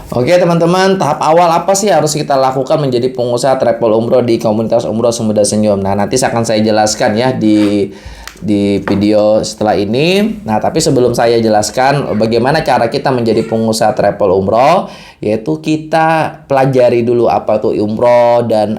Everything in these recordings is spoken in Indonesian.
Oke teman-teman, tahap awal apa sih harus kita lakukan menjadi pengusaha travel umroh di komunitas umroh Sumber Senyum? Nah, nanti akan saya jelaskan ya di video setelah ini. Nah, tapi sebelum saya jelaskan bagaimana cara kita menjadi pengusaha travel umroh, yaitu kita pelajari dulu apa itu umroh dan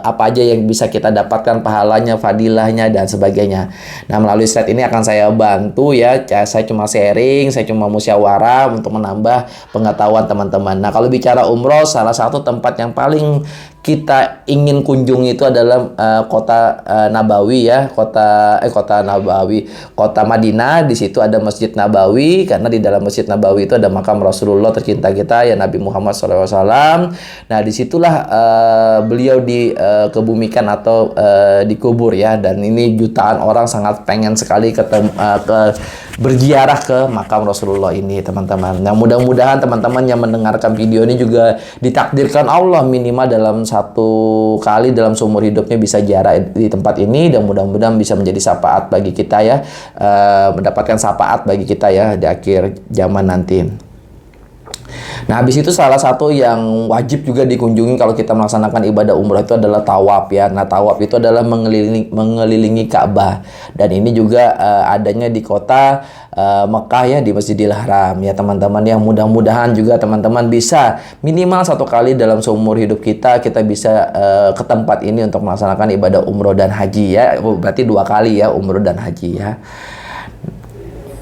apa aja yang bisa kita dapatkan pahalanya, fadilahnya dan sebagainya. Nah, melalui slide ini akan saya bantu ya. Saya cuma sharing, saya cuma musyawarah untuk menambah pengetahuan teman-teman. Nah, kalau bicara umroh, salah satu tempat yang paling kita ingin kunjungi itu adalah kota Nabawi ya, kota Nabawi, kota Madinah. Di situ ada Masjid Nabawi karena di dalam Masjid Nabawi itu ada makam Rasulullah tercinta kita ya, Nabi Muhammad SAW. Nah, disitulah beliau dikebumikan atau dikubur ya, dan ini jutaan orang sangat pengen sekali berziarah ke makam Rasulullah ini, teman-teman. Nah, mudah-mudahan teman-teman yang mendengarkan video ini juga ditakdirkan Allah minimal dalam satu kali dalam seumur hidupnya bisa ziarah di tempat ini, dan mudah-mudahan bisa menjadi syafaat bagi kita ya, mendapatkan syafaat bagi kita ya di akhir zaman nanti. Nah, habis itu salah satu yang wajib juga dikunjungi kalau kita melaksanakan ibadah umrah itu adalah tawaf ya. Nah, tawaf itu adalah mengelilingi Ka'bah, dan ini juga adanya di kota Mekah ya, di Masjidil Haram ya teman-teman. Yang mudah-mudahan juga teman-teman bisa minimal satu kali dalam seumur hidup kita bisa ke tempat ini untuk melaksanakan ibadah umroh dan haji ya. Berarti 2 kali ya, umroh dan haji ya.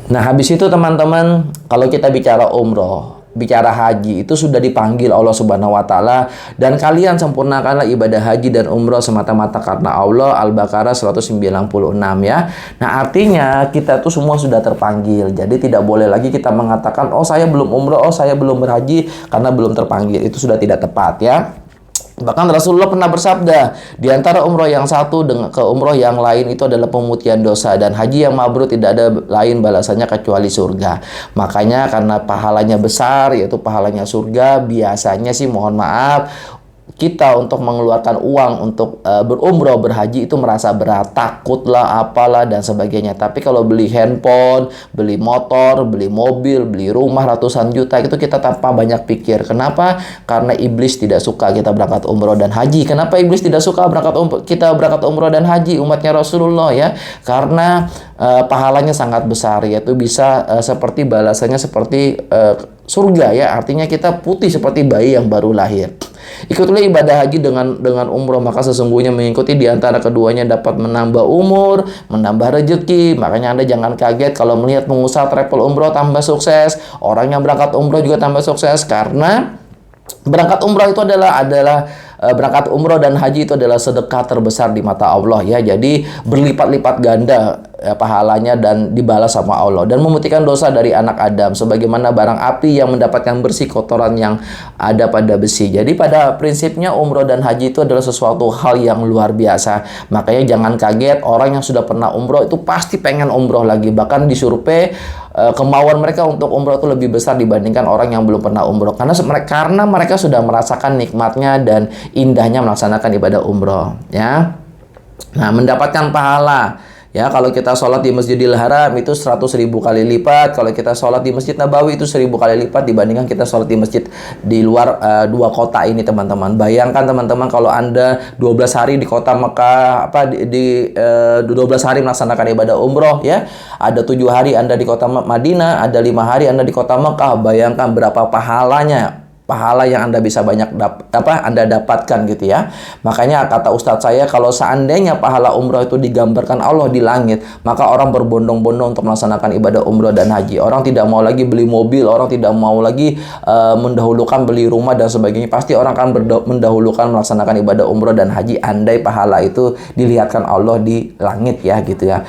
Nah, habis itu teman-teman, kalau kita bicara umroh, bicara haji, itu sudah dipanggil Allah Subhanahu wa Ta'ala, dan kalian sempurnakanlah ibadah haji dan umroh semata-mata karena Allah. Al-Baqarah 196 ya. Nah, artinya kita tuh semua sudah terpanggil. Jadi tidak boleh lagi kita mengatakan, oh saya belum umroh, oh saya belum berhaji karena belum terpanggil. Itu sudah tidak tepat ya. Bahkan Rasulullah pernah bersabda, di antara umroh yang satu dengan ke umroh yang lain itu adalah pemutihan dosa, dan haji yang mabrur tidak ada lain balasannya kecuali surga. Makanya karena pahalanya besar, yaitu pahalanya surga, biasanya sih mohon maaf, kita untuk mengeluarkan uang untuk berumroh, berhaji itu merasa berat, takut lah, apalah dan sebagainya. Tapi kalau beli handphone, beli motor, beli mobil, beli rumah ratusan juta, itu kita tanpa banyak pikir. Kenapa? Karena iblis tidak suka kita berangkat umroh dan haji. Kenapa iblis tidak suka kita berangkat umroh dan haji umatnya Rasulullah ya? Karena pahalanya sangat besar, yaitu bisa seperti balasannya seperti surga ya. Artinya kita putih seperti bayi yang baru lahir. Ikutilah ibadah haji dengan umroh, maka sesungguhnya mengikuti di antara keduanya dapat menambah umur, menambah rezeki. Makanya Anda jangan kaget kalau melihat pengusaha travel umroh tambah sukses, orang yang berangkat umroh juga tambah sukses, karena berangkat umroh itu adalah berangkat umroh dan haji itu adalah sedekah terbesar di mata Allah ya. Jadi berlipat-lipat ganda pahalanya dan dibalas sama Allah, dan memutihkan dosa dari anak Adam sebagaimana barang api yang mendapatkan bersih kotoran yang ada pada besi. Jadi pada prinsipnya umroh dan haji itu adalah sesuatu hal yang luar biasa. Makanya jangan kaget, orang yang sudah pernah umroh itu pasti pengen umroh lagi. Bahkan di survei kemauan mereka untuk umroh itu lebih besar dibandingkan orang yang belum pernah umroh, karena mereka sudah merasakan nikmatnya dan indahnya melaksanakan ibadah umroh ya. Nah, mendapatkan pahala ya, kalau kita sholat di Masjidil Haram itu 100.000 kali lipat. Kalau kita sholat di Masjid Nabawi itu 1.000 kali lipat dibandingkan kita sholat di masjid di luar 2 kota ini, teman-teman. Bayangkan teman-teman kalau Anda 12 hari di kota Mekah, 12 hari melaksanakan ibadah umroh ya. Ada 7 hari Anda di kota Madinah, ada 5 hari Anda di kota Mekah. Bayangkan berapa pahala yang Anda bisa Anda dapatkan gitu ya. Makanya kata Ustadz saya, kalau seandainya pahala umroh itu digambarkan Allah di langit, maka orang berbondong-bondong untuk melaksanakan ibadah umroh dan haji. Orang tidak mau lagi beli mobil, orang tidak mau lagi mendahulukan beli rumah dan sebagainya. Pasti orang akan mendahulukan melaksanakan ibadah umroh dan haji andai pahala itu dilihatkan Allah di langit ya gitu ya.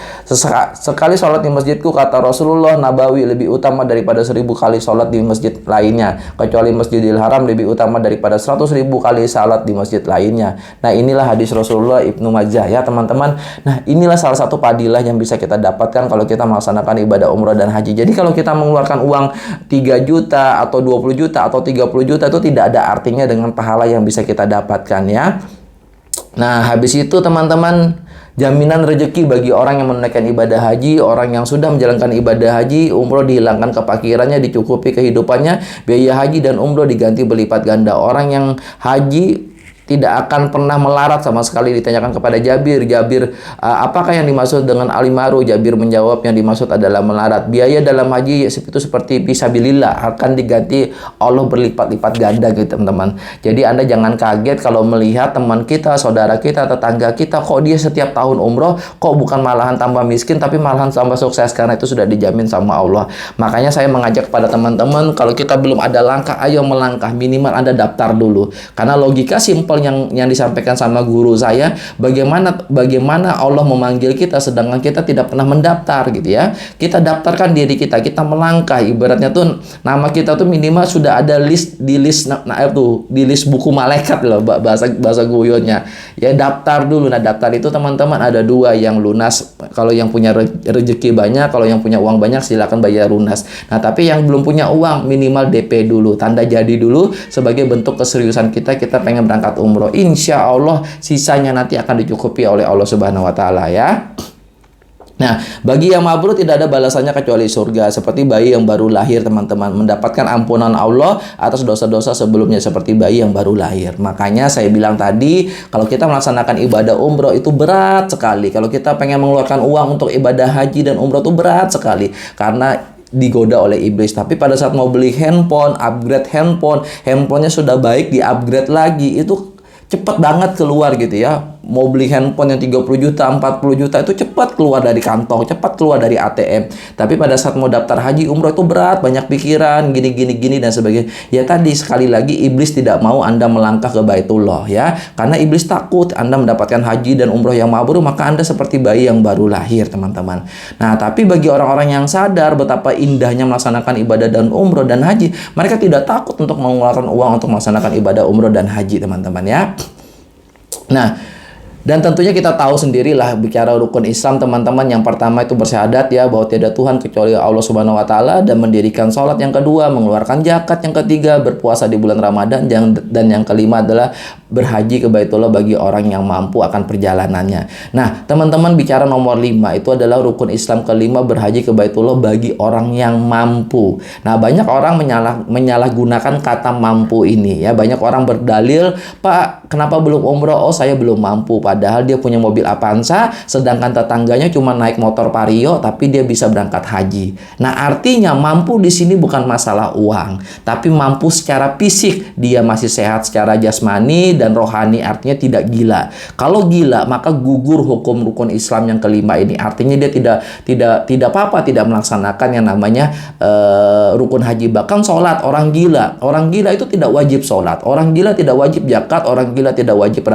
Sekali sholat di masjidku, kata Rasulullah, Nabawi lebih utama daripada 1.000 kali sholat di masjid lainnya, kecuali Masjidil Haram lebih utama daripada 100.000 kali salat di masjid lainnya. Nah, inilah hadis Rasulullah Ibnu Majah ya teman-teman. Nah, inilah salah satu fadilah yang bisa kita dapatkan kalau kita melaksanakan ibadah umrah dan haji. Jadi kalau kita mengeluarkan uang 3 juta atau 20 juta atau 30 juta itu tidak ada artinya dengan pahala yang bisa kita dapatkan ya. Nah, habis itu teman-teman, jaminan rezeki bagi orang yang menunaikan ibadah haji, orang yang sudah menjalankan ibadah haji, umroh dihilangkan kefakirannya, dicukupi kehidupannya, biaya haji dan umroh diganti berlipat ganda. Orang yang haji tidak akan pernah melarat sama sekali. Ditanyakan kepada Jabir, apakah yang dimaksud dengan alimaru? Jabir menjawab, yang dimaksud adalah melarat. Biaya dalam haji itu seperti fisabilillah, akan diganti Allah berlipat-lipat ganda gitu teman-teman. Jadi Anda jangan kaget kalau melihat teman kita, saudara kita, tetangga kita, kok dia setiap tahun umroh, kok bukan malahan tambah miskin, tapi malahan tambah sukses, karena itu sudah dijamin sama Allah. Makanya saya mengajak kepada teman-teman, kalau kita belum ada langkah, ayo melangkah, minimal Anda daftar dulu. Karena logika simpel yang disampaikan sama guru saya, bagaimana Allah memanggil kita sedangkan kita tidak pernah mendaftar gitu ya. Kita daftarkan diri kita melangkah, ibaratnya tuh nama kita tuh minimal sudah ada di list buku malaikat loh, bahasa guyonnya. Ya daftar dulu. Nah, daftar itu teman-teman ada dua, yang lunas. Kalau yang punya rezeki banyak, kalau yang punya uang banyak silakan bayar lunas. Nah, tapi yang belum punya uang minimal DP dulu, tanda jadi dulu sebagai bentuk keseriusan kita pengen berangkat umroh. Insya Allah sisanya nanti akan dicukupi oleh Allah Subhanahu wa Ta'ala ya. Nah, bagi yang mabrur tidak ada balasannya kecuali surga. Seperti bayi yang baru lahir teman-teman, mendapatkan ampunan Allah atas dosa-dosa sebelumnya seperti bayi yang baru lahir. Makanya saya bilang tadi, kalau kita melaksanakan ibadah umroh itu berat sekali. Kalau kita pengen mengeluarkan uang untuk ibadah haji dan umroh itu berat sekali, karena digoda oleh iblis. Tapi pada saat mau beli handphone, upgrade handphonenya sudah baik, di-upgrade lagi, itu cepet banget keluar gitu ya. Mau beli handphone yang 30 juta, 40 juta itu cepat keluar dari kantong, cepat keluar dari ATM. Tapi pada saat mau daftar haji umroh itu berat, banyak pikiran, gini dan sebagainya. Ya tadi sekali lagi iblis tidak mau Anda melangkah ke Baitullah ya. Karena iblis takut Anda mendapatkan haji dan umroh yang mabrur, maka Anda seperti bayi yang baru lahir teman-teman. Nah, tapi bagi orang-orang yang sadar betapa indahnya melaksanakan ibadah dan umroh dan haji, mereka tidak takut untuk mengeluarkan uang untuk melaksanakan ibadah umroh dan haji teman-teman ya. Nah, dan tentunya kita tahu sendirilah bicara rukun Islam teman-teman. Yang pertama itu bersyahadat ya bahwa tiada Tuhan kecuali Allah Subhanahu wa Ta'ala, dan mendirikan sholat. Yang kedua mengeluarkan zakat. Yang ketiga berpuasa di bulan Ramadan. Dan yang kelima adalah berhaji ke Baitullah bagi orang yang mampu akan perjalanannya. Nah teman-teman, bicara nomor 5 itu adalah rukun Islam kelima, berhaji ke Baitullah bagi orang yang mampu. Nah banyak orang menyalahgunakan kata mampu ini ya. Banyak orang berdalil, Pak kenapa belum umroh? Oh saya belum mampu. Padahal dia punya mobil Avanza, sedangkan tetangganya cuma naik motor Vario, tapi dia bisa berangkat haji. Nah, artinya mampu di sini bukan masalah uang, tapi mampu secara fisik. Dia masih sehat secara jasmani dan rohani, artinya tidak gila. Kalau gila, maka gugur hukum rukun Islam yang kelima ini. Artinya dia tidak apa-apa tidak melaksanakan yang namanya rukun haji. Bahkan sholat, orang gila itu tidak wajib sholat, orang gila tidak wajib zakat, orang gila tidak wajib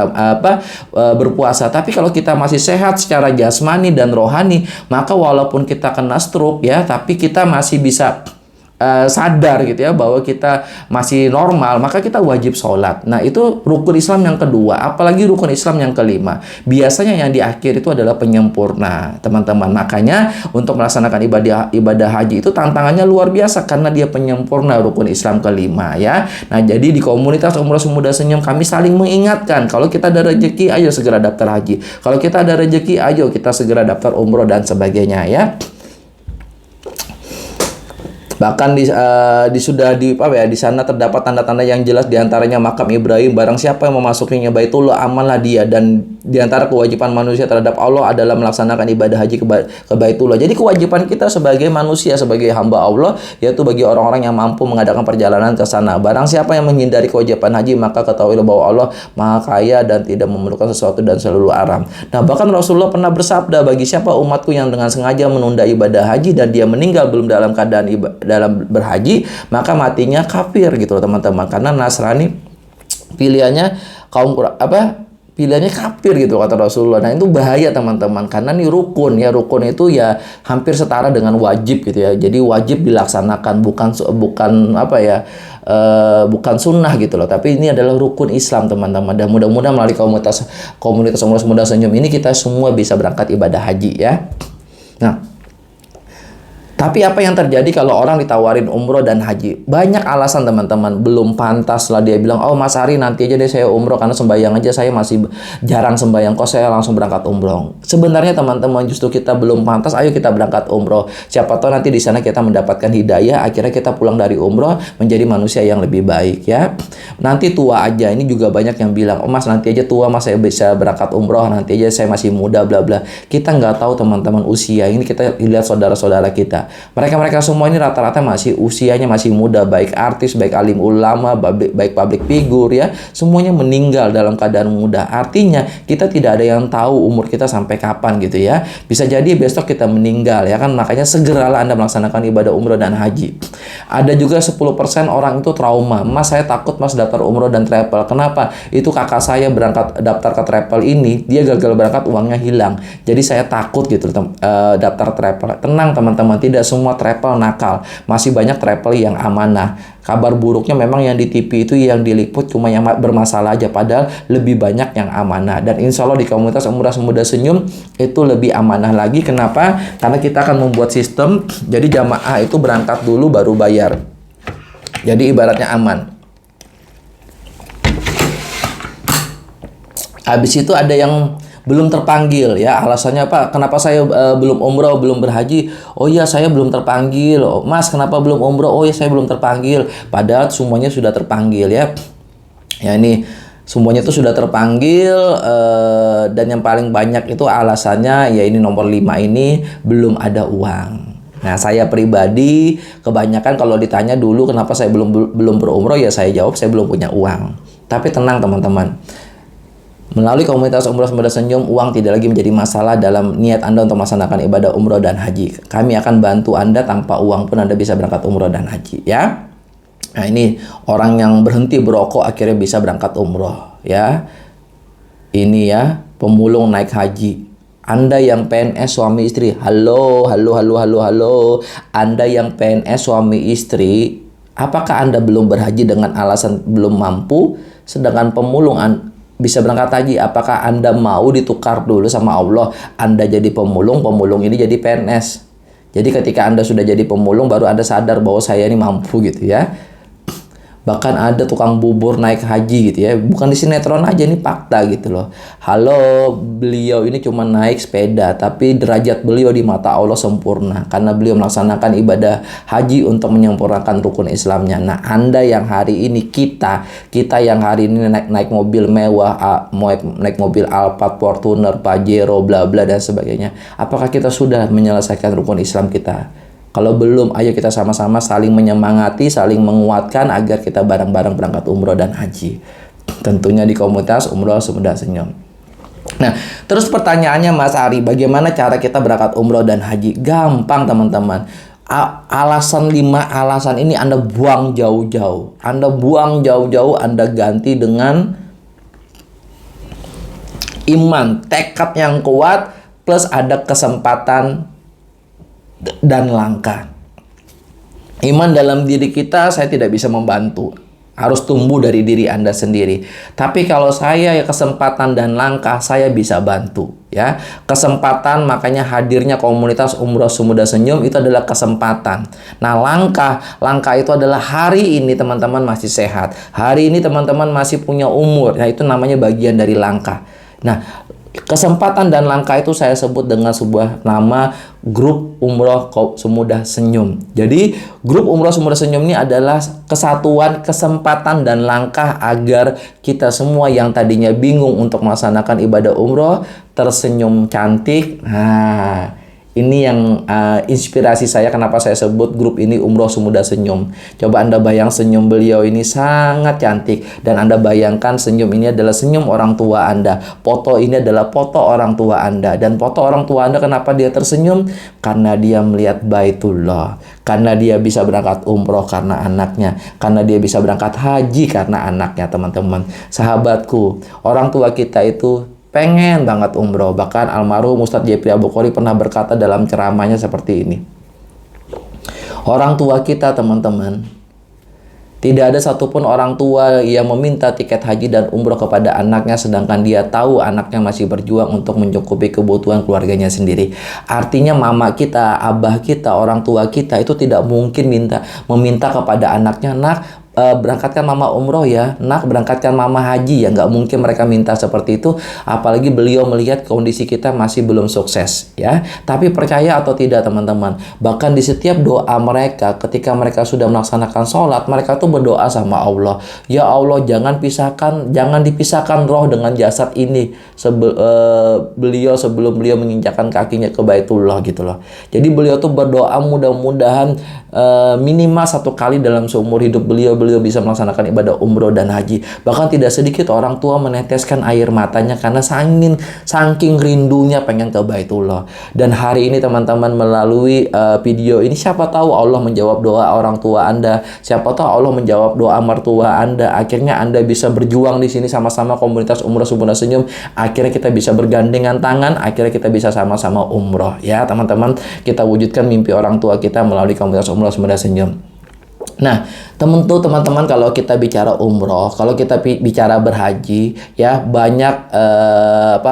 berpuasa. Tapi kalau kita masih sehat secara jasmani dan rohani, maka walaupun kita kena stroke ya, tapi kita masih bisa sadar gitu ya bahwa kita masih normal, maka kita wajib sholat. Nah itu rukun Islam yang kedua. Apalagi rukun Islam yang kelima, biasanya yang di akhir itu adalah penyempurna teman-teman. Makanya untuk melaksanakan ibadah haji itu tantangannya luar biasa, karena dia penyempurna rukun Islam kelima ya. Nah jadi di komunitas Umroh Semudah Senyum kami saling mengingatkan, kalau kita ada rezeki ayo segera daftar haji, kalau kita ada rezeki ayo kita segera daftar umroh dan sebagainya ya. Bahkan di sana terdapat tanda-tanda yang jelas, diantaranya makam Ibrahim. Barang siapa yang memasukinya Baitullah, amanlah dia. Dan diantara kewajiban manusia terhadap Allah adalah melaksanakan ibadah haji ke Baitullah. Jadi kewajiban kita sebagai manusia, sebagai hamba Allah, yaitu bagi orang-orang yang mampu mengadakan perjalanan ke sana. Barang siapa yang menghindari kewajiban haji, maka ketahuilah bahwa Allah Maha Kaya dan tidak memerlukan sesuatu dan selalu aram. Nah bahkan Rasulullah pernah bersabda, bagi siapa umatku yang dengan sengaja menunda ibadah haji dan dia meninggal belum dalam keadaan dalam berhaji, maka matinya kafir gitu loh teman-teman. Karena Nasrani pilihannya pilihannya kafir gitu kata Rasulullah. Nah itu bahaya teman-teman, karena ini rukun ya. Rukun itu ya hampir setara dengan wajib gitu ya. Jadi wajib dilaksanakan, bukan sunnah gitu loh. Tapi ini adalah rukun Islam teman-teman. Dan mudah-mudahan melalui komunitas Umroh Semudah Senyum ini kita semua bisa berangkat ibadah haji ya. Nah Tapi apa yang terjadi kalau orang ditawarin umroh dan haji? Banyak alasan teman-teman, belum pantas lah dia bilang, oh Mas Ari nanti aja deh saya umroh karena sembahyang aja saya masih jarang sembahyang kok saya langsung berangkat umroh. Sebenarnya teman-teman justru kita belum pantas, ayo kita berangkat umroh. Siapa tahu nanti di sana kita mendapatkan hidayah, akhirnya kita pulang dari umroh menjadi manusia yang lebih baik ya. Nanti tua aja, ini juga banyak yang bilang, oh Mas nanti aja tua Mas saya bisa berangkat umroh, nanti aja saya masih muda bla bla. Kita nggak tahu teman-teman usia, ini kita lihat saudara-saudara kita. Mereka semua ini rata-rata masih usianya masih muda, baik artis, baik alim ulama, baik public figure ya, semuanya meninggal dalam keadaan muda. Artinya kita tidak ada yang tahu umur kita sampai kapan gitu ya. Bisa jadi besok kita meninggal ya kan, makanya segeralah Anda melaksanakan ibadah umroh dan haji. Ada juga 10% orang itu trauma. Mas saya takut Mas daftar umroh dan travel. Kenapa? Itu kakak saya berangkat daftar ke travel ini, dia gagal berangkat uangnya hilang. Jadi saya takut gitu daftar travel. Tenang teman-teman, tidak semua travel nakal, masih banyak travel yang amanah. Kabar buruknya memang yang di TV itu yang diliput cuma yang bermasalah aja, padahal lebih banyak yang amanah. Dan insya Allah di komunitas Umrah Semudah Senyum itu lebih amanah lagi. Kenapa? Karena kita akan membuat sistem, jadi jamaah itu berangkat dulu baru bayar. Jadi ibaratnya aman. Habis itu ada yang belum terpanggil ya, alasannya apa? Kenapa saya belum umroh, belum berhaji? Oh iya saya belum terpanggil. Oh, Mas kenapa belum umroh? Oh iya saya belum terpanggil. Padahal semuanya sudah terpanggil ya. Ya ini semuanya itu sudah terpanggil dan yang paling banyak itu alasannya ya ini nomor 5 ini belum ada uang. Nah saya pribadi kebanyakan kalau ditanya dulu kenapa saya belum berumroh ya saya jawab saya belum punya uang. Tapi tenang teman-teman. Melalui komunitas Umroh Semudah Senyum, uang tidak lagi menjadi masalah dalam niat Anda untuk melaksanakan ibadah umroh dan haji. Kami akan bantu Anda, tanpa uang pun Anda bisa berangkat umroh dan haji ya. Nah ini orang yang berhenti berokok akhirnya bisa berangkat umroh ya. Ini ya, pemulung naik haji. Anda yang PNS suami istri, halo. Anda yang PNS suami istri, apakah Anda belum berhaji dengan alasan belum mampu? Sedangkan pemulung bisa berangkat haji, apakah Anda mau ditukar dulu sama Allah? Anda jadi pemulung ini jadi PNS. Jadi ketika Anda sudah jadi pemulung, baru Anda sadar bahwa saya ini mampu gitu ya. Bahkan ada tukang bubur naik haji gitu ya. Bukan di sinetron aja, ini fakta gitu loh. Halo, beliau ini cuma naik sepeda, tapi derajat beliau di mata Allah sempurna. Karena beliau melaksanakan ibadah haji untuk menyempurnakan rukun Islamnya. Nah, Anda yang hari ini, kita yang hari ini naik mobil mewah, naik mobil Alphard, Fortuner, Pajero, bla bla dan sebagainya. Apakah kita sudah menyelesaikan rukun Islam kita? Kalau belum, ayo kita sama-sama saling menyemangati, saling menguatkan agar kita bareng-bareng berangkat umroh dan haji. Tentunya di komunitas Umroh Semudah Senyum. Nah, terus pertanyaannya Mas Ari, bagaimana cara kita berangkat umroh dan haji? Gampang teman-teman. Alasan 5 alasan ini Anda buang jauh-jauh. Anda ganti dengan iman, tekad yang kuat, plus ada kesempatan dan langkah. Iman dalam diri kita saya tidak bisa membantu, harus tumbuh dari diri Anda sendiri. Tapi kalau saya ya kesempatan dan langkah saya bisa bantu ya. Kesempatan, makanya hadirnya komunitas Umroh Semudah Senyum itu adalah kesempatan. Nah langkah itu adalah hari ini teman-teman masih sehat, hari ini teman-teman masih punya umur. Nah itu namanya bagian dari langkah. Nah kesempatan dan langkah itu saya sebut dengan sebuah nama grup Umroh Semudah Senyum. Jadi grup Umroh Semudah Senyum ini adalah kesatuan kesempatan dan langkah agar kita semua yang tadinya bingung untuk melaksanakan ibadah umroh tersenyum cantik. Nah ini yang inspirasi saya kenapa saya sebut grup ini Umroh Semudah Senyum. Coba Anda bayang senyum beliau ini sangat cantik. Dan Anda bayangkan senyum ini adalah senyum orang tua Anda. Foto ini adalah foto orang tua Anda. Dan foto orang tua Anda kenapa dia tersenyum? Karena dia melihat Baitullah. Karena dia bisa berangkat umroh karena anaknya. Karena dia bisa berangkat haji karena anaknya teman-teman. Sahabatku, orang tua kita itu pengen banget umroh. Bahkan almarhum Ustadz Jepri Al-Bukhari pernah berkata dalam ceramahnya seperti ini. Orang tua kita teman-teman Tidak ada satupun orang tua yang meminta tiket haji dan umroh kepada anaknya sedangkan dia tahu anaknya masih berjuang untuk mencukupi kebutuhan keluarganya sendiri. Artinya mama kita, abah kita, orang tua kita itu tidak mungkin meminta kepada anaknya, nak, berangkatkan mama umroh ya, nak, berangkatkan mama haji ya. Nggak mungkin mereka minta seperti itu, apalagi beliau melihat kondisi kita masih belum sukses ya. Tapi percaya atau tidak teman-teman, bahkan di setiap doa mereka ketika mereka sudah melaksanakan sholat, mereka tuh berdoa sama Allah, ya Allah, jangan dipisahkan roh dengan jasad ini sebelum beliau menginjakkan kakinya ke Baitullah gitu loh. Jadi beliau tuh berdoa mudah-mudahan minimal 1 kali dalam seumur hidup beliau bisa melaksanakan ibadah umroh dan haji. Bahkan tidak sedikit orang tua meneteskan air matanya karena saking rindunya pengen ke Baitullah. Dan hari ini teman-teman melalui video ini, siapa tahu Allah menjawab doa orang tua Anda, siapa tahu Allah menjawab doa mertua Anda. Akhirnya Anda bisa berjuang di sini sama-sama komunitas umroh Sumber Senyum. Akhirnya kita bisa bergandengan tangan, akhirnya kita bisa sama-sama umroh ya teman-teman. Kita wujudkan mimpi orang tua kita melalui komunitas umroh Sumber Senyum. Nah, teman-teman, kalau kita bicara umroh, kalau kita bicara berhaji, ya banyak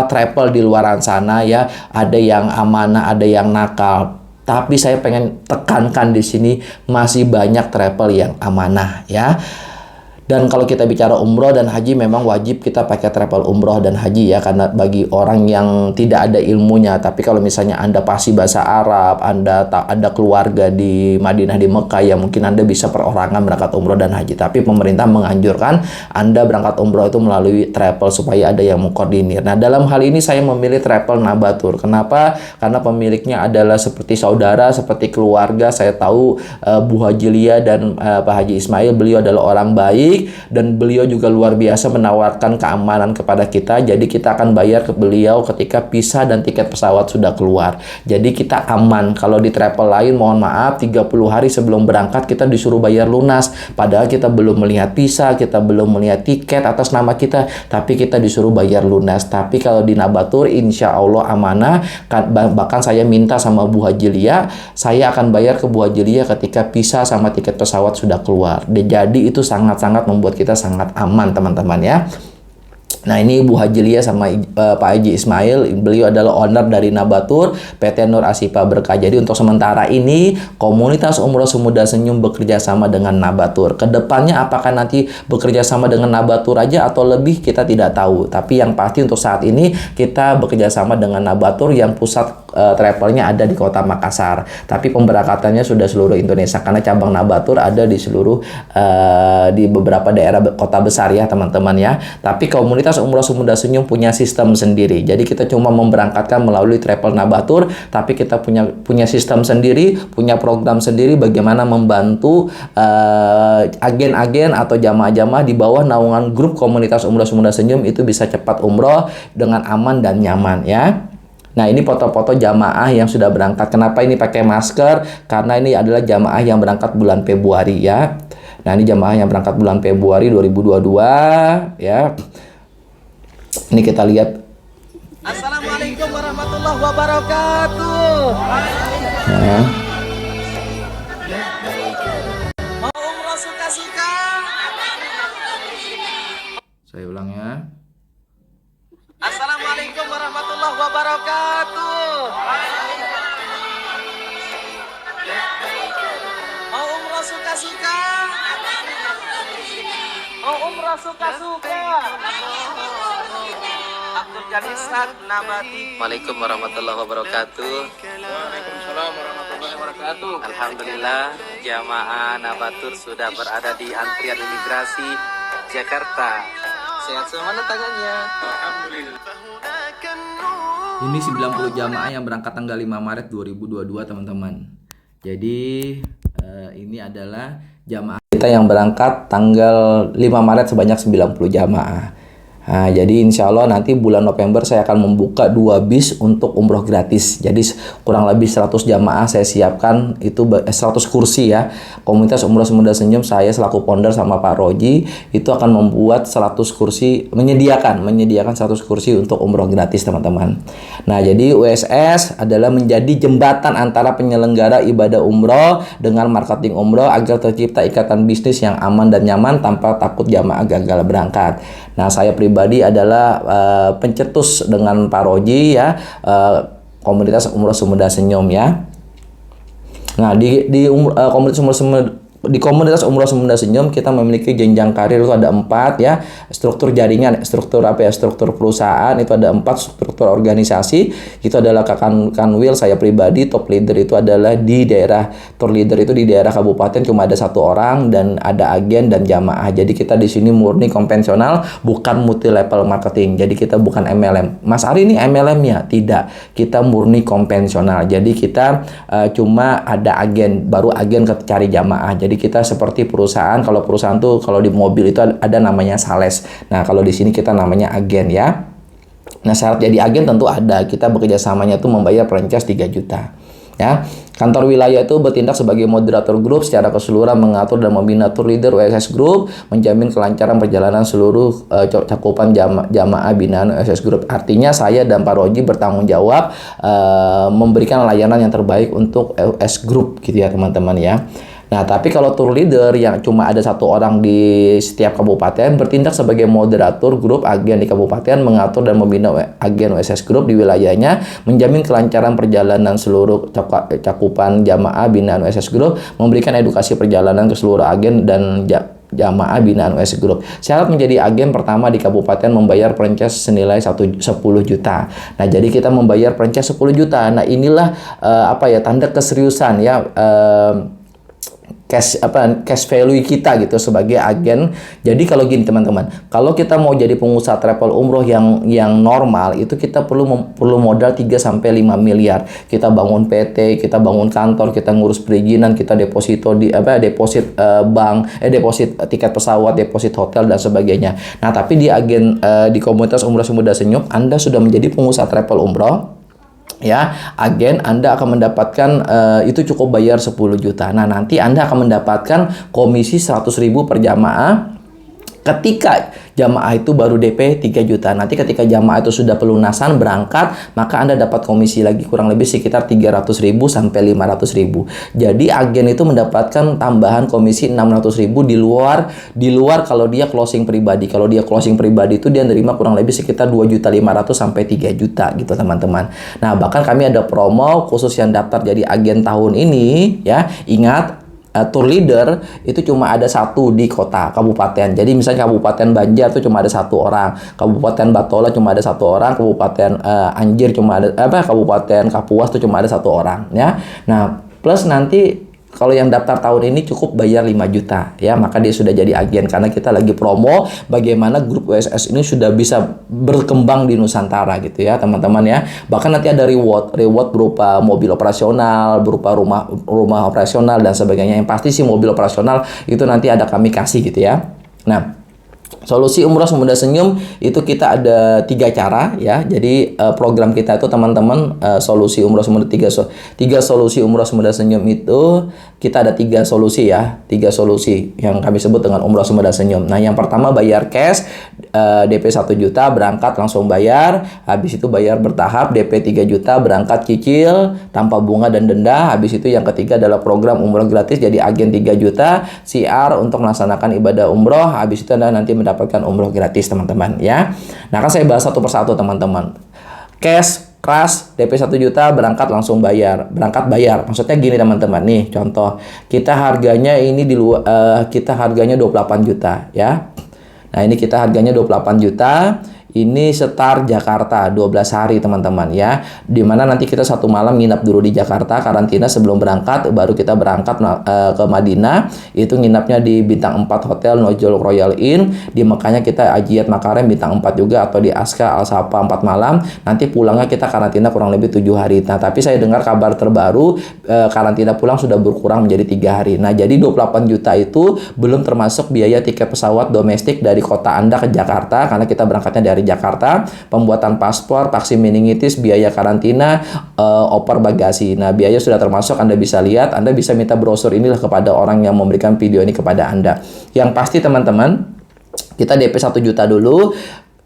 travel di luaran sana ya, ada yang amanah, ada yang nakal. Tapi saya pengen tekankan di sini masih banyak travel yang amanah ya. Dan kalau kita bicara umroh dan haji, memang wajib kita pakai travel umroh dan haji ya, karena bagi orang yang tidak ada ilmunya. Tapi kalau misalnya Anda pasti bahasa Arab, Anda ada keluarga di Madinah, di Mekah, ya mungkin Anda bisa perorangan berangkat umroh dan haji. Tapi pemerintah menganjurkan Anda berangkat umroh itu melalui travel supaya ada yang mengkoordinir. Nah, dalam hal ini saya memilih travel Nabatur. Kenapa? Karena pemiliknya adalah seperti saudara, seperti keluarga. Saya tahu Bu Haji Lia dan Pak Haji Ismail, beliau adalah orang baik. Dan beliau juga luar biasa menawarkan keamanan kepada kita. Jadi kita akan bayar ke beliau ketika visa dan tiket pesawat sudah keluar. Jadi kita aman. Kalau di travel lain, mohon maaf, 30 hari sebelum berangkat kita disuruh bayar lunas. Padahal kita belum melihat visa, kita belum melihat tiket atas nama kita, tapi kita disuruh bayar lunas. Tapi kalau di Nabatur, insya Allah amanah. Bahkan saya minta sama Bu Haji Lia, saya akan bayar ke Bu Haji Lia ketika visa sama tiket pesawat sudah keluar. Jadi itu sangat-sangat membuat kita sangat aman teman-teman ya. Nah, ini Bu Haji Lia sama Pak Haji Ismail, beliau adalah owner dari Nabatur, PT Nur Asifa Berkah. Jadi untuk sementara ini komunitas umroh Semudah Senyum bekerja sama dengan Nabatur. Kedepannya apakah nanti bekerja sama dengan Nabatur aja atau lebih, kita tidak tahu. Tapi yang pasti untuk saat ini kita bekerja sama dengan Nabatur yang pusat travelnya ada di Kota Makassar. Tapi pemberangkatannya sudah seluruh Indonesia karena cabang Nabatur ada di seluruh di beberapa daerah kota besar ya teman-teman ya. Tapi komunitas umroh Semudah Senyum punya sistem sendiri. Jadi kita cuma memberangkatkan melalui travel Nabatur, tapi kita punya sistem sendiri, punya program sendiri bagaimana membantu agen-agen atau jamaah-jamaah di bawah naungan grup komunitas umroh Semudah Senyum itu bisa cepat umroh dengan aman dan nyaman ya. Nah, ini foto-foto jamaah yang sudah berangkat. Kenapa ini pakai masker? Karena ini adalah jamaah yang berangkat bulan Februari ya. Nah, ini jamaah yang berangkat bulan Februari 2022 ya. Ini kita lihat. Assalamualaikum warahmatullahi wabarakatuh. Nah. Mau umroh suka-suka? Saya ulang ya. Assalamualaikum warahmatullahi wabarakatuh. Mau umroh suka-suka? Mau umroh suka-suka? Abdul Ghani Sad Nabati. Assalamualaikum warahmatullahi wabarakatuh. Waalaikumsalam warahmatullahi wabarakatuh. Alhamdulillah, jamaah Nabatur sudah berada di antrian imigrasi Jakarta. Sehat semua tangannya. Alhamdulillah. Ini 90 jamaah yang berangkat tanggal 5 Maret 2022 teman-teman. Jadi ini adalah jamaah kita yang berangkat tanggal 5 Maret sebanyak 90 jamaah. Nah, jadi insya Allah nanti bulan November saya akan membuka 2 bis untuk umroh gratis. Jadi kurang lebih 100 jamaah saya siapkan, itu 100 kursi ya. Komunitas Umroh Semeda Senyum, saya selaku founder sama Pak Roji itu akan membuat 100 kursi, menyediakan 100 kursi untuk umroh gratis teman-teman. Nah, jadi USS adalah menjadi jembatan antara penyelenggara ibadah umroh dengan marketing umroh agar tercipta ikatan bisnis yang aman dan nyaman tanpa takut jamaah gagal berangkat. Nah, saya pribadi adalah pencetus dengan Pak Roji ya, komunitas Umroh Semeda Senyum ya. Nah, komunitas Umroh Semeda Senyum kita memiliki jenjang karir itu ada 4 ya. Struktur jaringan, struktur perusahaan itu ada 4, struktur organisasi itu adalah Kanwil saya pribadi, top leader itu adalah di daerah, tour leader itu di daerah kabupaten cuma ada 1 orang dan ada agen dan jamaah. Jadi kita di sini murni konvensional, bukan multi level marketing. Jadi kita bukan MLM. Mas Ari ini MLM ya? Tidak. Kita murni konvensional. Jadi kita cuma ada agen, baru agen cari jamaah. Jadi kita seperti perusahaan, kalau perusahaan tuh kalau di mobil itu ada namanya sales. Nah, kalau di sini kita namanya agen ya. Nah, syarat jadi agen tentu ada. Kita bekerja samanya tuh membayar franchise 3 juta. Ya. Kantor wilayah itu bertindak sebagai moderator grup secara keseluruhan, mengatur dan membina tour leader USS Group, menjamin kelancaran perjalanan seluruh cakupan jamaah binaan USS Group. Artinya saya dan Pak Roji bertanggung jawab memberikan layanan yang terbaik untuk USS Group gitu ya teman-teman ya. Nah, tapi kalau tour leader yang cuma ada 1 orang di setiap kabupaten bertindak sebagai moderator grup agen di kabupaten, mengatur dan membina agen USS Group di wilayahnya, menjamin kelancaran perjalanan seluruh cakupan jamaah binaan USS Group, memberikan edukasi perjalanan ke seluruh agen dan jamaah binaan USS Group. Syarat menjadi agen pertama di kabupaten membayar franchise senilai 10 juta. Nah, jadi kita membayar franchise 10 juta. Nah, inilah tanda keseriusan ya, cash value kita gitu sebagai agen. Jadi kalau gini teman-teman, kalau kita mau jadi pengusaha travel umroh yang normal itu kita perlu modal 3 sampai 5 miliar. Kita bangun PT, kita bangun kantor, kita ngurus perizinan, kita deposito deposit bank, deposit tiket pesawat, deposit hotel dan sebagainya. Nah, tapi di agen di komunitas Umroh Semeda Senyum Anda sudah menjadi pengusaha travel umroh ya, agen Anda akan mendapatkan itu cukup bayar 10 juta. Nah, nanti Anda akan mendapatkan komisi 100.000 per jamaah ketika jamaah itu baru DP 3 juta. Nanti ketika jamaah itu sudah pelunasan berangkat, maka Anda dapat komisi lagi kurang lebih sekitar 300.000 sampai 500.000. Jadi agen itu mendapatkan tambahan komisi 600.000 di luar kalau dia closing pribadi. Kalau dia closing pribadi itu dia nerima kurang lebih sekitar 2.500.000 sampai 3 juta gitu teman-teman. Nah, bahkan kami ada promo khusus yang daftar jadi agen tahun ini ya. Ingat, tour leader itu cuma ada 1 di kota kabupaten. Jadi misalnya Kabupaten Banjar itu cuma ada 1 orang, Kabupaten Batola cuma ada 1 orang, Kabupaten Anjir cuma ada Kabupaten Kapuas itu cuma ada 1 orang ya. Nah, plus nanti kalau yang daftar tahun ini cukup bayar 5 juta ya, maka dia sudah jadi agen karena kita lagi promo bagaimana grup USS ini sudah bisa berkembang di Nusantara gitu ya teman-teman ya. Bahkan nanti ada reward berupa mobil operasional, berupa rumah operasional dan sebagainya. Yang pasti sih mobil operasional itu nanti ada kami kasih gitu ya. Nah, solusi Umroh Semeda Senyum itu kita ada 3 cara ya. Jadi program kita itu teman-teman solusi Umroh Semeda 3 solusi Umroh Semeda Senyum itu kita ada 3 solusi ya. 3 solusi yang kami sebut dengan Umroh Semeda Senyum. Nah, yang pertama bayar cash DP 1 juta berangkat langsung bayar. Habis itu bayar bertahap DP 3 juta berangkat cicil tanpa bunga dan denda. Habis itu yang ketiga adalah program umroh gratis jadi agen 3 juta CR untuk melaksanakan ibadah umroh. Habis itu Anda nanti mendapatkan umroh gratis teman-teman ya. Nah, kan saya bahas satu persatu teman-teman. Cash keras DP 1 juta berangkat langsung bayar. Berangkat bayar. Maksudnya gini teman-teman. Nih contoh. Kita harganya ini kita harganya 28 juta ya. Nah, ini kita harganya 28 juta. Ini setar Jakarta 12 hari teman-teman ya. Dimana nanti kita 1 malam nginap dulu di Jakarta karantina sebelum berangkat, baru kita berangkat ke Madinah. Itu nginapnya di bintang 4 hotel Nojol Royal Inn. Di Mekahnya kita Ajiyat Makarem bintang 4 juga, atau di Aska Al Safa 4 malam. Nanti pulangnya kita karantina kurang lebih 7 hari. Nah, tapi saya dengar kabar terbaru karantina pulang sudah berkurang menjadi 3 hari. Nah, jadi 28 juta itu belum termasuk biaya tiket pesawat domestik dari kota Anda ke Jakarta, karena kita berangkatnya dari Jakarta, pembuatan paspor, vaksin meningitis, biaya karantina, oper bagasi. Nah, biaya sudah termasuk, Anda bisa lihat, Anda bisa minta brosur inilah kepada orang yang memberikan video ini kepada Anda. Yang pasti teman-teman, kita DP 1 juta dulu.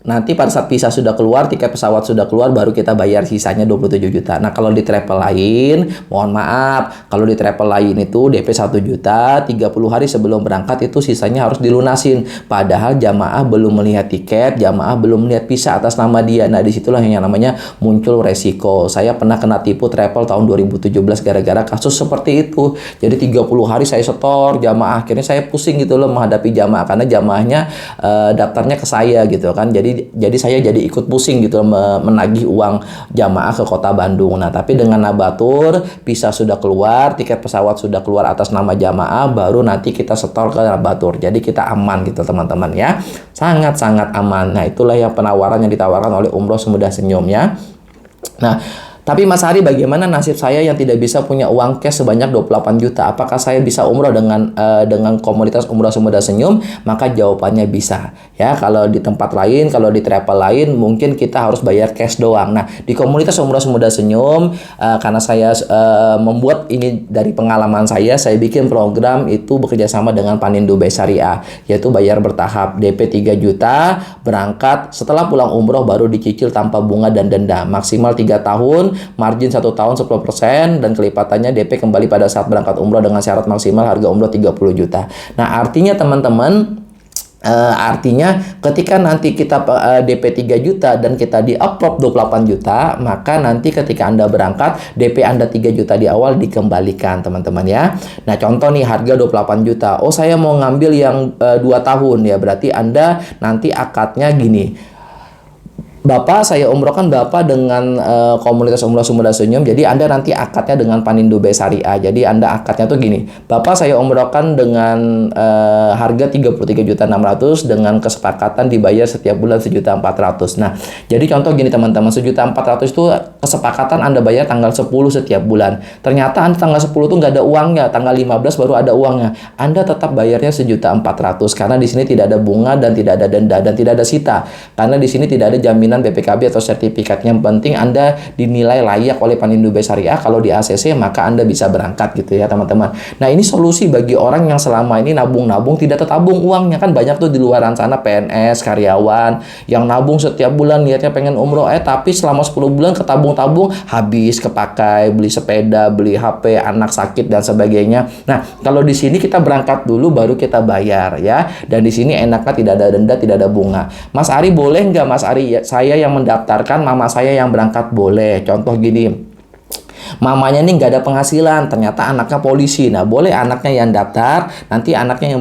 Nanti pada saat visa sudah keluar, tiket pesawat sudah keluar, baru kita bayar sisanya 27 juta. Nah, kalau di travel lain, mohon maaf, kalau di travel lain itu DP 1 juta, 30 hari sebelum berangkat itu sisanya harus dilunasin. Padahal jamaah belum melihat tiket, jamaah belum melihat visa atas nama dia. Nah, disitulah yang namanya muncul resiko. Saya pernah kena tipu travel tahun 2017 gara-gara kasus seperti itu. Jadi 30 hari saya setor jamaah, akhirnya saya pusing gitu loh menghadapi jamaah, karena jamaahnya daftarnya ke saya gitu kan. Jadi saya jadi ikut pusing gitu menagih uang jamaah ke kota Bandung. Nah, tapi dengan Nabatur, visa sudah keluar, tiket pesawat sudah keluar atas nama jamaah, baru nanti kita setor ke Nabatur. Jadi kita aman gitu teman-teman ya. Sangat-sangat aman. Nah, itulah yang penawaran yang ditawarkan oleh Umroh Semudah Senyum ya. Nah, tapi Mas Ari, bagaimana nasib saya yang tidak bisa punya uang cash sebanyak 28 juta? Apakah saya bisa umroh dengan komunitas Umroh Semudah Senyum? Maka jawabannya bisa. Ya, kalau di tempat lain, kalau di travel lain, mungkin kita harus bayar cash doang. Nah, di komunitas Umroh Semudah Senyum, karena saya membuat ini dari pengalaman saya bikin program itu bekerja sama dengan Panindu Bay Syariah, yaitu bayar bertahap. DP 3 juta, berangkat, setelah pulang umroh baru dicicil tanpa bunga dan denda. Maksimal 3 tahun, margin 1 tahun 10%, dan kelipatannya DP kembali pada saat berangkat umroh dengan syarat maksimal harga umroh 30 juta. Nah, artinya teman-teman, ketika nanti kita DP 3 juta dan kita di-approve 28 juta, maka nanti ketika Anda berangkat, DP Anda 3 juta di awal dikembalikan, teman-teman ya. Nah, contoh nih, harga 28 juta. Oh, saya mau ngambil yang 2 tahun ya, berarti Anda nanti akadnya gini. Bapak, saya umrohkan Bapak dengan komunitas Umroh Semudah Senyum. Jadi Anda nanti akadnya dengan Panindu Bay Syariah. Jadi Anda akadnya tuh gini. Bapak, saya umrohkan dengan harga 33.600.000 dengan kesepakatan dibayar setiap bulan 1.400.000. Nah, jadi contoh gini teman-teman, 1.400.000 itu kesepakatan Anda bayar tanggal 10 setiap bulan. Ternyata Anda tanggal 10 tuh nggak ada uangnya, tanggal 15 baru ada uangnya. Anda tetap bayarnya 1.400.000 karena di sini tidak ada bunga dan tidak ada denda dan tidak ada sita. Karena di sini tidak ada jaminan BPKB atau sertifikat. Yang penting Anda dinilai layak oleh Panindu Bay Syariah. Kalau di ACC maka Anda bisa berangkat gitu ya teman-teman. Nah, ini solusi bagi orang yang selama ini nabung-nabung tidak tertabung uangnya. Kan banyak tuh di luaran sana PNS, karyawan yang nabung setiap bulan niatnya pengen umroh, tapi selama 10 bulan ketabung-tabung habis, kepakai beli sepeda, beli HP, anak sakit dan sebagainya. Nah, kalau di sini kita berangkat dulu baru kita bayar ya. Dan di sini enaknya tidak ada denda, tidak ada bunga. Mas Ari, boleh nggak Mas Ari? Saya yang mendaftarkan, mama saya yang berangkat, boleh. Contoh gini, mamanya nih nggak ada penghasilan, ternyata anaknya polisi. Nah, boleh anaknya yang daftar, nanti anaknya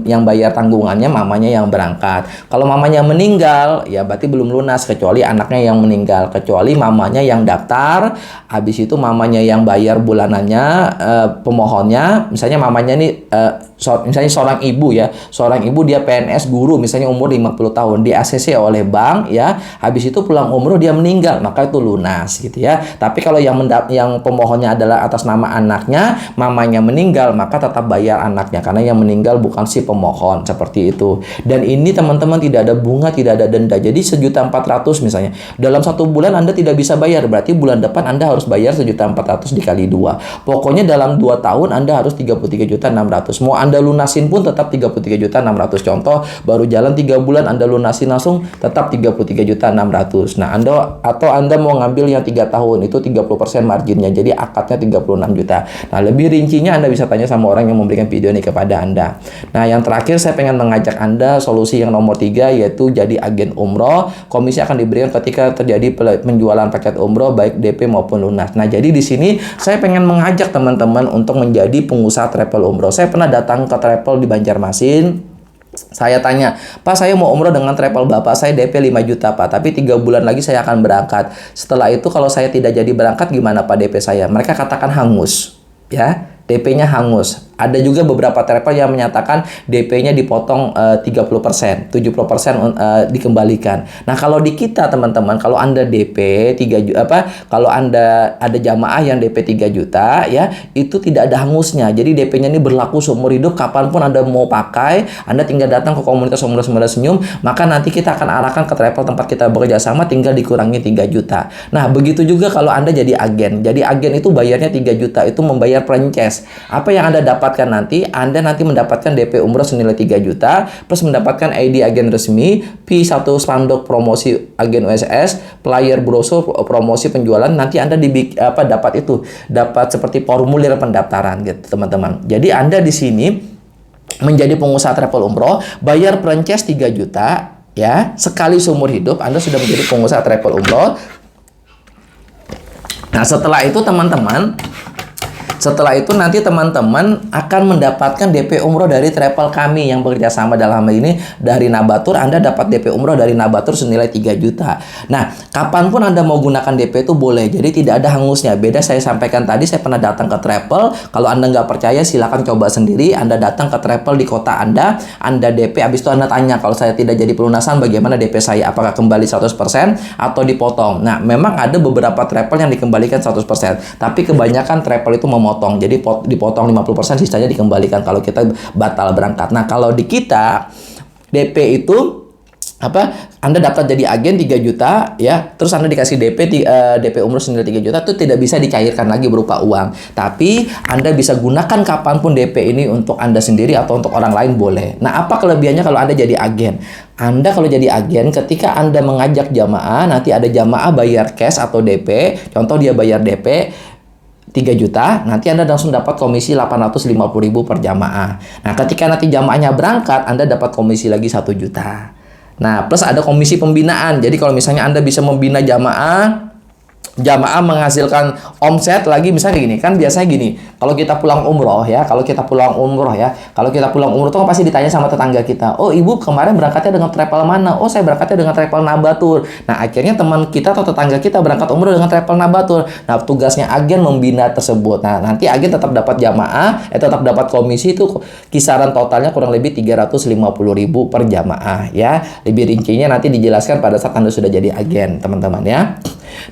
yang bayar tanggungannya, mamanya yang berangkat. Kalau mamanya meninggal, ya berarti belum lunas, kecuali anaknya yang meninggal. Kecuali mamanya yang daftar, habis itu mamanya yang bayar bulanannya, pemohonnya, misalnya mamanya nih, misalnya seorang ibu ya, seorang ibu dia PNS guru, misalnya umur 50 tahun, di ACC oleh bank ya, habis itu pulang umroh dia meninggal, maka itu lunas gitu ya. Tapi kalau yang pemohonnya adalah atas nama anaknya, mamanya meninggal, maka tetap bayar anaknya karena yang meninggal bukan si pemohon, seperti itu. Dan ini teman-teman tidak ada bunga, tidak ada denda. Jadi 1.400.000 misalnya. Dalam 1 bulan Anda tidak bisa bayar, berarti bulan depan Anda harus bayar 1.400.000 dikali 2. Pokoknya dalam 2 tahun Anda harus 33.600.000. Mau Anda lunasin pun tetap 33.600.000. Contoh, baru jalan 3 bulan Anda lunasin langsung tetap 33.600.000. Nah, Anda mau ngambil yang 3 tahun itu 30% marginnya, jadi akadnya 36 juta. Nah, lebih rincinya Anda bisa tanya sama orang yang memberikan video ini kepada Anda. Nah, yang terakhir saya pengen mengajak Anda solusi yang nomor 3, yaitu jadi agen umroh. Komisi akan diberikan ketika terjadi penjualan paket umroh baik DP maupun lunas. Nah, jadi di sini saya pengen mengajak teman-teman untuk menjadi pengusaha travel umroh. Saya pernah datang ke travel di Banjarmasin. Saya tanya, Pak saya mau umroh dengan travel Bapak, saya DP 5 juta Pak, tapi 3 bulan lagi saya akan berangkat. Setelah itu kalau saya tidak jadi berangkat gimana Pak DP saya? Mereka katakan hangus, ya. DP-nya hangus. Ada juga beberapa travel yang menyatakan DP-nya dipotong 30%, 70% dikembalikan. Nah, kalau di kita teman-teman, kalau Anda DP 3 juta kalau Anda ada jamaah yang DP 3 juta ya, itu tidak ada hangusnya. Jadi DP-nya ini berlaku seumur hidup, kapanpun Anda mau pakai, Anda tinggal datang ke komunitas Umroh Semeda Senyum, maka nanti kita akan arahkan ke travel tempat kita bekerja sama, tinggal dikurangi 3 juta. Nah, begitu juga kalau Anda jadi agen. Jadi agen itu bayarnya 3 juta, itu membayar franchise. Apa yang Anda dapatkan nanti? Anda nanti mendapatkan DP umroh senilai 3 juta plus mendapatkan ID agen resmi, P1 spanduk promosi agen USS, flyer brosur promosi penjualan. Nanti Anda dapat seperti formulir pendaftaran gitu, teman-teman. Jadi Anda di sini menjadi pengusaha travel umroh, bayar franchise 3 juta ya, sekali seumur hidup Anda sudah menjadi pengusaha travel umroh. Nah, setelah itu nanti teman-teman akan mendapatkan DP umroh dari travel kami yang bekerja sama dalam hal ini dari Nabatur. Anda dapat DP umroh dari Nabatur senilai 3 juta. Nah, kapanpun Anda mau gunakan DP itu boleh. Jadi tidak ada hangusnya. Beda saya sampaikan tadi, saya pernah datang ke travel. Kalau Anda nggak percaya silakan coba sendiri. Anda datang ke travel di kota Anda DP. Habis itu Anda tanya, kalau saya tidak jadi pelunasan bagaimana DP saya? Apakah kembali 100% atau dipotong? Nah, memang ada beberapa travel yang dikembalikan 100%. Tapi kebanyakan travel itu memotong. Jadi dipotong 50%, sisanya dikembalikan kalau kita batal berangkat. Nah, kalau di kita DP itu Anda daftar jadi agen 3 juta ya, terus Anda dikasih DP umroh senilai 3 juta, itu tidak bisa dicairkan lagi berupa uang. Tapi Anda bisa gunakan kapanpun DP ini untuk Anda sendiri atau untuk orang lain boleh. Nah, apa kelebihannya kalau Anda jadi agen? Anda kalau jadi agen, ketika Anda mengajak jamaah, nanti ada jamaah bayar cash atau DP, contoh dia bayar DP 3 juta, nanti Anda langsung dapat komisi 850.000 per jamaah. Nah, ketika nanti jamaahnya berangkat, Anda dapat komisi lagi 1 juta. Nah, plus ada komisi pembinaan. Jadi kalau misalnya Anda bisa membina jamaah menghasilkan omset lagi, misalnya gini, kan biasanya gini, kalau kita pulang umroh tuh kan pasti ditanya sama tetangga kita, oh ibu kemarin berangkatnya dengan travel mana? Oh saya berangkatnya dengan travel Nabatur. Nah akhirnya teman kita atau tetangga kita berangkat umroh dengan travel Nabatur. Nah tugasnya agen membina tersebut. Nah nanti agen tetap dapat tetap dapat komisi, itu kisaran totalnya kurang lebih 350.000 per jamaah ya. Lebih rincinya nanti dijelaskan pada saat Anda sudah jadi agen, teman-teman ya.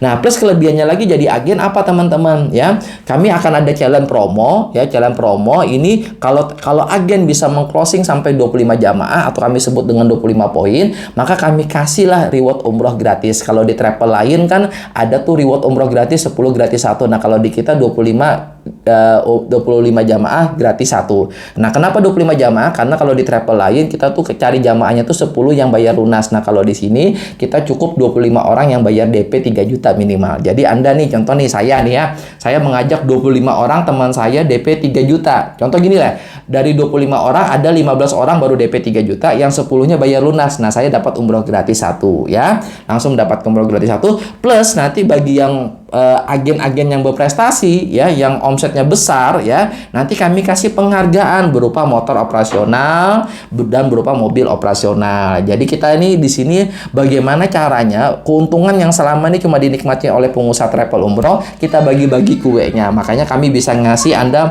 Nah, plus kelebihannya lagi jadi agen apa teman-teman ya? Kami akan ada challenge promo ya. Challenge promo ini kalau agen bisa meng-closing sampai 25 jamaah atau kami sebut dengan 25 poin, maka kami kasihlah reward umroh gratis. Kalau di travel lain kan ada tuh reward umroh gratis 10 gratis 1. Nah, kalau di kita 25 jamaah gratis 1. Nah, kenapa 25 jamaah? Karena kalau di travel lain kita tuh cari jamaahnya tuh 10 yang bayar lunas. Nah, kalau di sini kita cukup 25 orang yang bayar DP 3 juta minimal. Jadi Anda nih, contoh nih saya nih ya. Saya mengajak 25 orang teman saya DP 3 juta. Contoh gini lah, dari 25 orang ada 15 orang baru DP 3 juta, yang 10-nya bayar lunas. Nah, saya dapat umroh gratis 1 ya. Langsung dapat umroh gratis 1 plus nanti bagi yang agen-agen yang berprestasi ya, yang omsetnya besar ya, nanti kami kasih penghargaan berupa motor operasional dan berupa mobil operasional. Jadi kita ini di sini bagaimana caranya keuntungan yang selama ini cuma dinikmati oleh pengusaha travel umroh, kita bagi-bagi kuenya. Makanya kami bisa ngasih Anda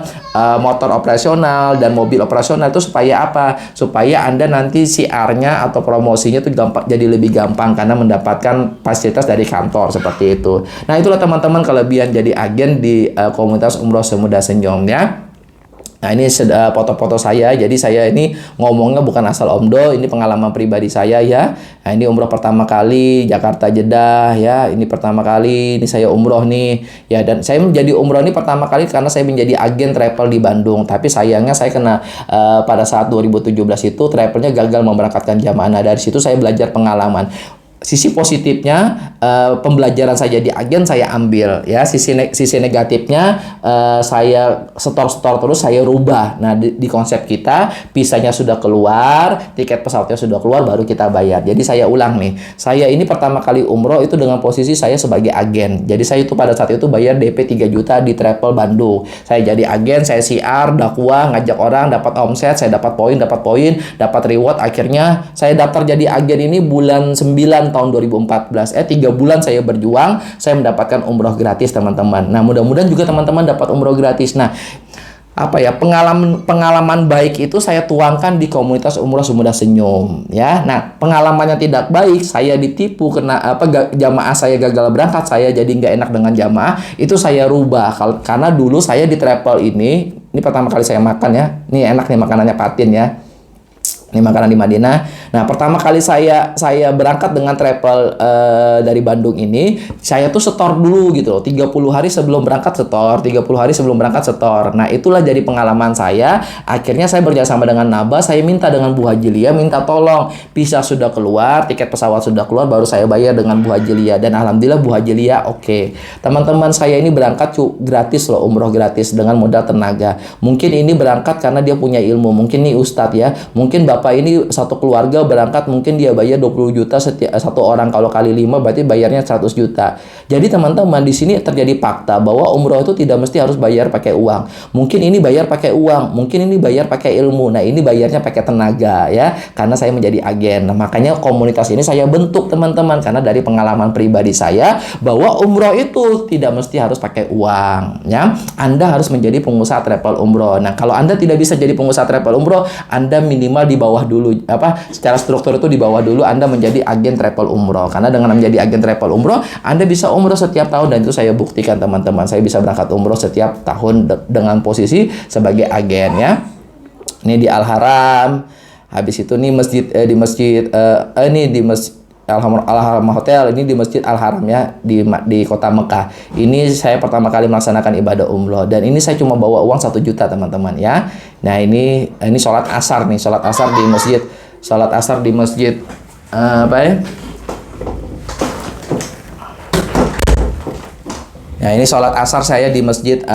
motor operasional dan mobil operasional itu supaya apa? Supaya Anda nanti CR-nya atau promosinya itu jadi lebih gampang karena mendapatkan fasilitas dari kantor seperti itu. Nah, itulah teman-teman kelebihan jadi agen di komunitas Umroh Semeda Senyum ya. Nah, ini foto-foto saya. Jadi saya ini ngomongnya bukan asal omdo, ini pengalaman pribadi saya ya. Nah, ini umroh pertama kali Jakarta Jeddah ya. Ini pertama kali ini saya umroh nih ya, dan saya menjadi umroh ini pertama kali karena saya menjadi agen travel di Bandung. Tapi sayangnya saya kena pada saat 2017 itu travelnya gagal memberangkatkan jamaah. Nah, dari situ saya belajar pengalaman. Sisi positifnya pembelajaran saya jadi agen saya ambil ya, sisi negatifnya saya setor terus, saya rubah. Nah di konsep kita visanya sudah keluar, tiket pesawatnya sudah keluar, baru kita bayar. Jadi saya ulang nih, saya ini pertama kali umroh itu dengan posisi saya sebagai agen. Jadi saya itu pada saat itu bayar DP 3 juta di Travel Bandung. Saya jadi agen, saya siar, dakwah, ngajak orang, dapat omset, saya dapat poin, dapat reward. Akhirnya saya daftar jadi agen ini bulan 9 tahun 2014. 3 bulan saya berjuang, saya mendapatkan umroh gratis teman-teman. Nah mudah-mudahan juga teman-teman dapat umroh gratis. Nah apa ya, pengalaman baik itu saya tuangkan di komunitas umroh Sumeda Senyum ya. Nah pengalamannya tidak baik, saya ditipu, kena jamaah saya gagal berangkat, saya jadi nggak enak dengan jamaah, itu saya rubah. Karena dulu saya di travel ini pertama kali saya makan ya, ini enak nih makanannya Patin ya. Ini makanan di Madinah. Nah, pertama kali saya berangkat dengan travel dari Bandung ini, saya tuh setor dulu gitu loh. 30 hari sebelum berangkat setor, 30 hari sebelum berangkat setor. Nah, itulah jadi pengalaman saya. Akhirnya saya kerjasama dengan Naba, saya minta dengan Bu Hajilia, minta tolong, visa sudah keluar, tiket pesawat sudah keluar, baru saya bayar dengan Bu Hajilia. Dan alhamdulillah Bu Hajilia oke. Teman-teman saya ini berangkat gratis loh, umroh gratis dengan modal tenaga. Mungkin ini berangkat karena dia punya ilmu, mungkin nih Ustadz ya, mungkin Bapak ini satu keluarga berangkat, mungkin dia bayar 20 juta satu orang, kalau kali 5 berarti bayarnya 100 juta. Jadi teman-teman di sini terjadi fakta bahwa umroh itu tidak mesti harus bayar pakai uang. Mungkin ini bayar pakai uang, mungkin ini bayar pakai ilmu. Nah, ini bayarnya pakai tenaga ya, karena saya menjadi agen. Nah, makanya komunitas ini saya bentuk teman-teman, karena dari pengalaman pribadi saya bahwa umroh itu tidak mesti harus pakai uang ya. Anda harus menjadi pengusaha travel umroh. Nah, kalau Anda tidak bisa jadi pengusaha travel umroh, Anda minimal di bawah dulu, secara struktur itu di bawah dulu Anda menjadi agen travel umroh. Karena dengan menjadi agen travel umroh, Anda bisa umroh setiap tahun, dan itu saya buktikan teman-teman. Saya bisa berangkat umroh setiap tahun dengan posisi sebagai agen ya. Ini di Al Haram. Habis itu nih di masjid Al Haram Hotel, ini di Masjid Al Haram ya, di kota Mekah. Ini saya pertama kali melaksanakan ibadah umroh, dan ini saya cuma bawa uang 1 juta teman-teman ya. Nah ini sholat asar nih, sholat asar di masjid apa ya? Nah ini sholat asar saya di Masjidil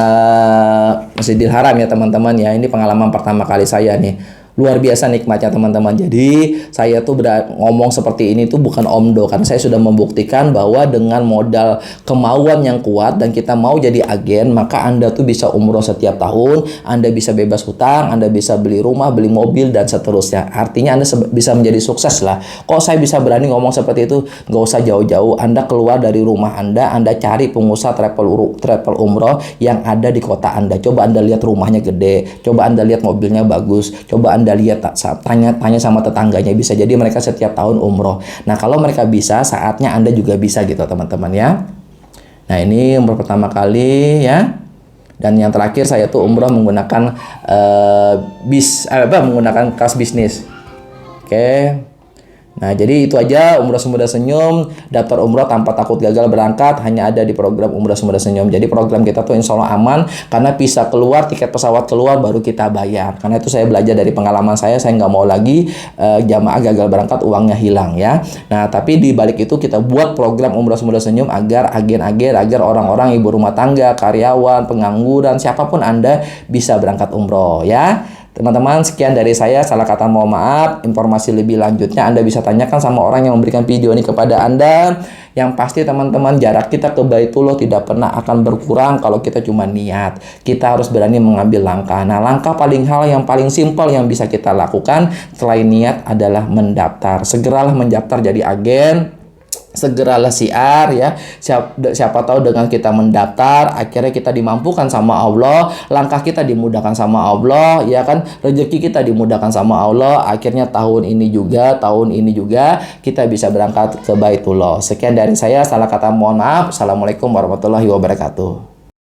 Haram ya teman-teman ya. Ini pengalaman pertama kali saya nih. Luar biasa nikmatnya teman-teman. Jadi saya tuh ngomong seperti ini tuh bukan omdo, karena saya sudah membuktikan bahwa dengan modal kemauan yang kuat dan kita mau jadi agen, maka Anda tuh bisa umroh setiap tahun, Anda bisa bebas hutang, Anda bisa beli rumah, beli mobil, dan seterusnya. Artinya Anda bisa menjadi sukses lah. Kok saya bisa berani ngomong seperti itu? Nggak usah jauh-jauh, Anda keluar dari rumah Anda cari pengusaha travel umroh yang ada di kota Anda. Coba Anda lihat rumahnya gede, coba Anda lihat mobilnya bagus, coba Anda lihat, tanya sama tetangganya, bisa jadi mereka setiap tahun umroh. Nah kalau mereka bisa, saatnya Anda juga bisa gitu teman-teman ya. Nah ini umroh pertama kali ya. Dan yang terakhir saya tuh umroh menggunakan menggunakan kelas bisnis. Oke. Nah, jadi itu aja umroh Sumeda Senyum. Daftar umroh tanpa takut gagal berangkat hanya ada di program umroh Sumeda Senyum. Jadi program kita tuh insya Allah aman, karena bisa keluar, tiket pesawat keluar, baru kita bayar. Karena itu saya belajar dari pengalaman saya nggak mau lagi jamaah gagal berangkat uangnya hilang ya. Nah, tapi di balik itu kita buat program umroh Sumeda Senyum agar agar orang-orang ibu rumah tangga, karyawan, pengangguran, siapapun Anda bisa berangkat umroh ya. Teman-teman, sekian dari saya. Salah kata mohon maaf. Informasi lebih lanjutnya Anda bisa tanyakan sama orang yang memberikan video ini kepada Anda. Yang pasti teman-teman, jarak kita ke Baitullah tidak pernah akan berkurang kalau kita cuma niat. Kita harus berani mengambil langkah. Nah, langkah yang paling simpel yang bisa kita lakukan selain niat adalah mendaftar. Segeralah mendaftar jadi agen. Segeralah siar ya. Siapa tahu dengan kita mendaftar, akhirnya kita dimampukan sama Allah, langkah kita dimudahkan sama Allah ya kan, rezeki kita dimudahkan sama Allah. Akhirnya tahun ini juga kita bisa berangkat ke Baitullah. Sekian dari saya, salah kata mohon maaf. Assalamualaikum warahmatullahi wabarakatuh.